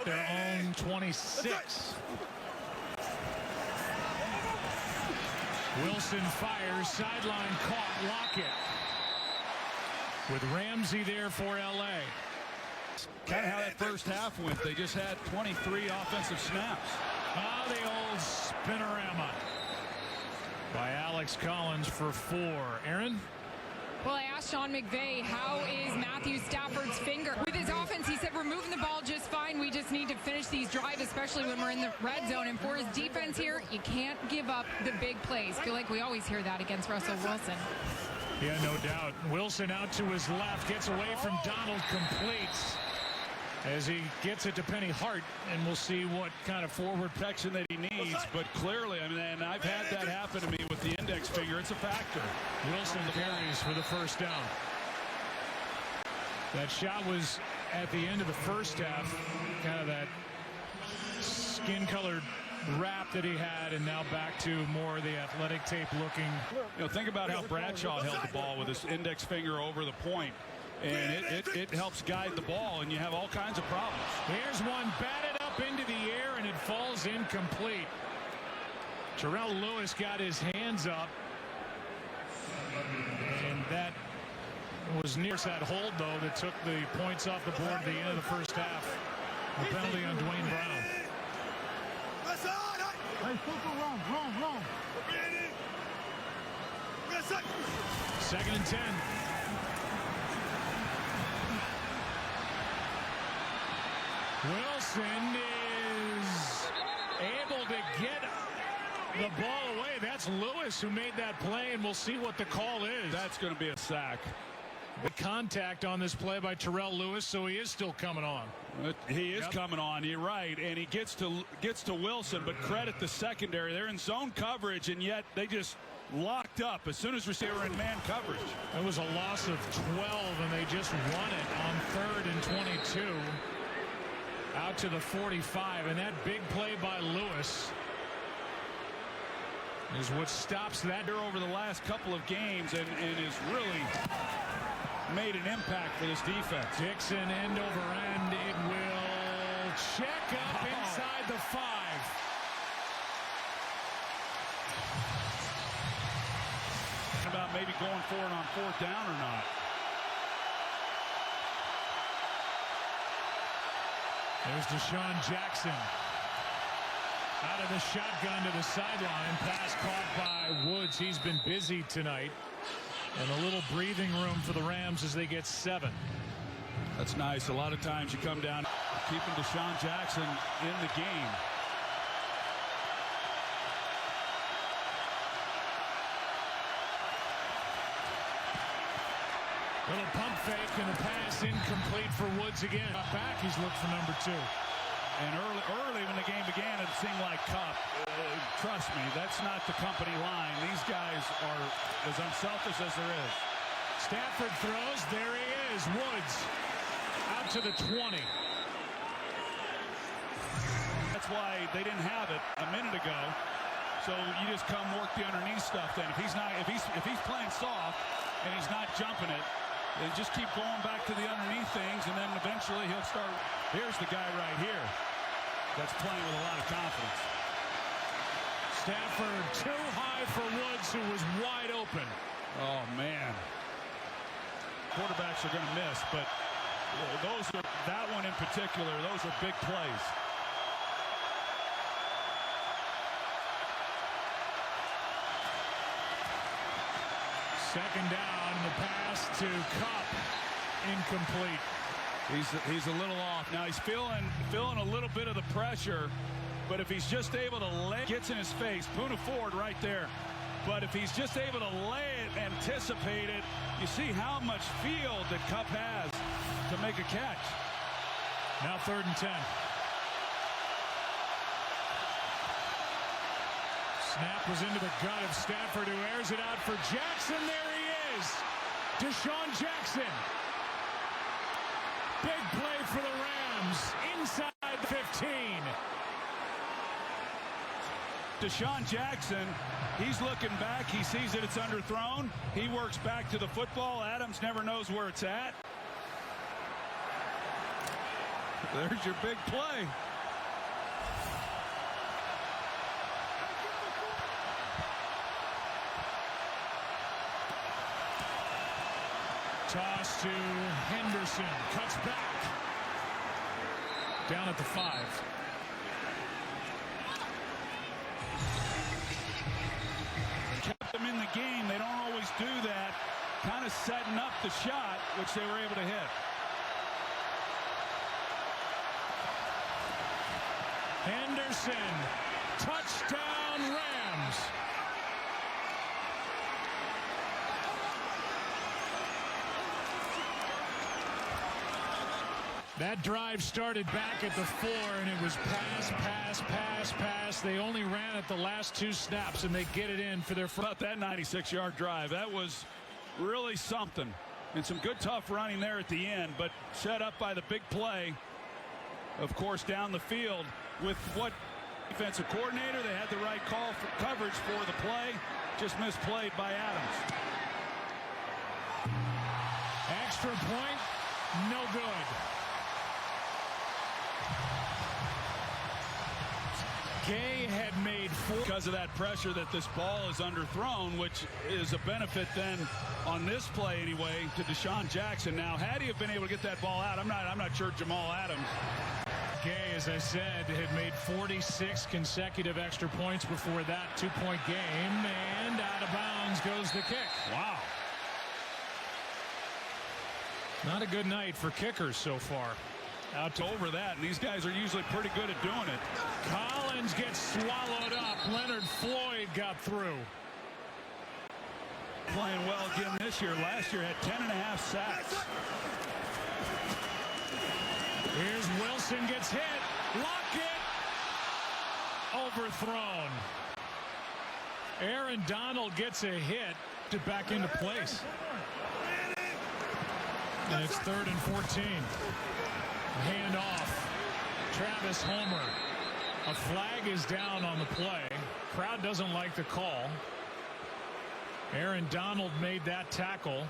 at their own 26. Wilson fires, sideline caught, Lockett. With Ramsey there for LA. Kind of how that first half went. They just had 23 offensive snaps. Ah, the old spinorama by Alex Collins for 4. Aaron? Well, I asked Sean McVay, how is Matthew Stafford's finger? With his offense, he said, we're moving the ball just fine. We just need to finish these drives, especially when we're in the red zone. And for his defense here, you can't give up the big plays. I feel like we always hear that against Russell Wilson. Yeah, no doubt. Wilson out to his left, gets away from Donald, completes as he gets it to Penny Hart, and we'll see what kind of forward protection that he needs. But clearly, I mean, and I've had that happen to me with the index finger. It's a factor. Wilson carries for the first down. That shot was at the end of the first half, kind of that skin-colored wrap that he had, and now back to more of the athletic tape looking. You know, think about how Bradshaw held the ball with his index finger over the point. And it helps guide the ball, and you have all kinds of problems. Here's one batted up into the air, and it falls incomplete. Terrell Lewis got his hands up, and that was near that hold, though, that took the points off the board at the end of the first half. The penalty on Dwayne Brown. Wrong. 2nd and 10. Wilson is able to get the ball away. That's Lewis who made that play, and we'll see what the call is. That's going to be a sack. The contact on this play by Terrell Lewis, so he is still coming on. He is coming on, you're right, and he gets to Wilson, but credit the secondary. They're in zone coverage, and yet they just locked up as soon as they were in man coverage. It was a loss of 12, and they just won it on 3rd and 22. Out to the 45, and that big play by Lewis is what stops that here over the last couple of games, and is really made an impact for this defense. Dixon end over end. It will check up inside the 5. About maybe going for it on 4th down or not. There's Deshaun Jackson. Out of the shotgun to the sideline. Pass caught by Woods. He's been busy tonight. And a little breathing room for the Rams as they get 7. That's nice. A lot of times you come down keeping Deshaun Jackson in the game. Little pump fake, and the pass incomplete for Woods again. Back, he's looked for number 2. And early when the game began, it seemed like Kupp. Trust me, that's not the company line. These guys are as unselfish as there is. Stafford throws. There he is. Woods out to the 20. That's why they didn't have it a minute ago. So you just come work the underneath stuff. Then if he's playing soft and he's not jumping it, then just keep going back to the underneath things, and then eventually he'll start. Here's the guy right here that's playing with a lot of confidence. Stafford too high for Woods, who was wide open. Oh, man. Quarterbacks are going to miss, but that one in particular, those are big plays. Second down, and the pass to Kupp, incomplete. He's a little off. Now he's feeling a little bit of the pressure, but if he's just able to lay it, gets in his face, Poona Ford right there. But if he's just able to lay it, anticipate it, you see how much field that Kupp has to make a catch. Now 3rd and 10. Snap was into the gut of Stafford, who airs it out for Jackson. There he is. Deshaun Jackson. Big play for the Rams inside the 15. Deshaun Jackson, he's looking back. He sees that it's underthrown. He works back to the football. Adams never knows where it's at. There's your big play. Toss to Henderson. Cuts back. Down at the 5. Kept them in the game. They don't always do that. Kind of setting up the shot, which they were able to hit. Henderson. Touchdown Rams. That drive started back at the 4, and it was pass, pass, pass, pass. They only ran it the last 2 snaps, and they get it in for their first. About that 96-yard drive. That was really something. And some good, tough running there at the end, but set up by the big play, of course, down the field. With what defensive coordinator, they had the right call for coverage for the play. Just misplayed by Adams. Extra point, no good. Gay had made 4 because of that pressure that this ball is underthrown, which is a benefit then on this play anyway to Deshaun Jackson. Now, had he have been able to get that ball out, I'm not sure Jamal Adams. Gay, as I said, had made 46 consecutive extra points before that 2-point game, and out of bounds goes the kick. Wow. Not a good night for kickers so far. Out to over that, and these guys are usually pretty good at doing it. Collins gets swallowed up. Leonard Floyd got through. Playing well again this year. Last year had 10.5 sacks. Here's Wilson, gets hit. Lockett overthrown. Aaron Donald gets a hit to back into place. And it's 3rd and 14. Hand off. Travis Homer. A flag is down on the play. Crowd doesn't like the call. Aaron Donald made that tackle.